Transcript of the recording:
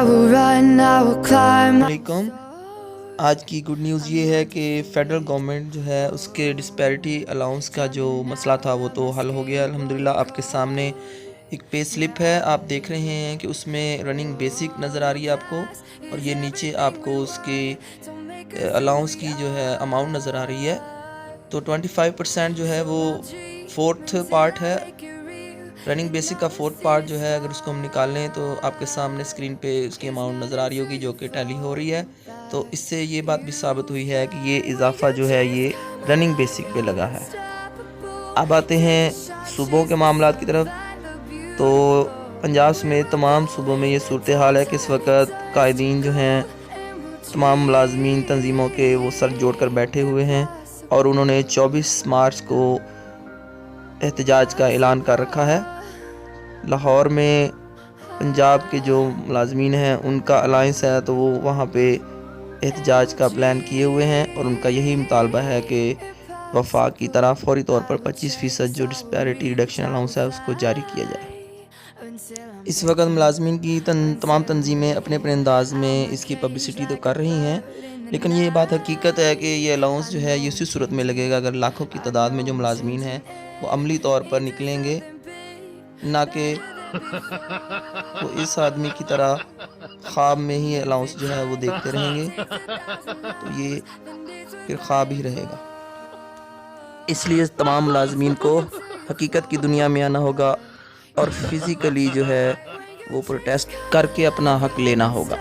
will run, I will climb. वालेकुम। आज की गुड न्यूज़ ये है कि फ़ेडरल गवर्नमेंट जो है उसके डिस्पैरिटी अलाउंस का जो मसला था वो तो हल हो गया अल्हम्दुलिल्लाह। आपके सामने एक पे स्लिप है, आप देख रहे हैं कि उसमें रनिंग बेसिक नज़र आ रही है आपको, और ये नीचे आपको उसके अलाउंस की जो है अमाउंट नज़र आ रही है। तो 25% जो है वो फोर्थ पार्ट है, रनिंग बेसिक का फोर्थ पार्ट जो है, अगर उसको हम निकाल लें तो आपके सामने स्क्रीन पे उसकी अमाउंट नज़र आ रही होगी जो कि टैली हो रही है। तो इससे ये बात भी साबित हुई है कि ये इजाफा जो है ये रनिंग बेसिक पे लगा है। अब आते हैं सूबों के मामलात की तरफ। तो पंजाब समेत तमाम सूबों में ये सूरत हाल है कि इस वक्त कायदीन जो हैं, तमाम मुलाजमीन तंजीमों के वो सर जोड़ कर बैठे हुए हैं और उन्होंने 24 मार्च को एहतजाज का ऐलान कर रखा है। लाहौर में पंजाब के जो मुलाजमीन हैं उनका अलायंस है, तो वो वहाँ पे एहतजाज का प्लान किए हुए हैं और उनका यही मुतालबा है कि वफाक की तरह फौरी तौर पर 25% जो डिस्पैरिटी रिडक्शन अलाउंस है उसको जारी किया जाए। इस वक्त मुलाजमीन की तमाम तंजीमें अपने अपने अंदाज में इसकी पब्लिसिटी तो कर रही हैं, लेकिन ये बात हकीकत है कि ये अलाउंस जो है ये उसी सूरत में लगेगा अगर लाखों की तादाद में जो मुलाजमीन हैं वो अमली तौर पर निकलेंगे, ना कि वो इस आदमी की तरह ख्वाब में ही अलाउंस जो है वो देखते रहेंगे, तो ये फिर ख्वाब ही रहेगा। इसलिए तमाम मुलाजमीन को हकीकत की दुनिया में आना होगा और फिज़िकली जो है वो प्रोटेस्ट करके अपना हक लेना होगा।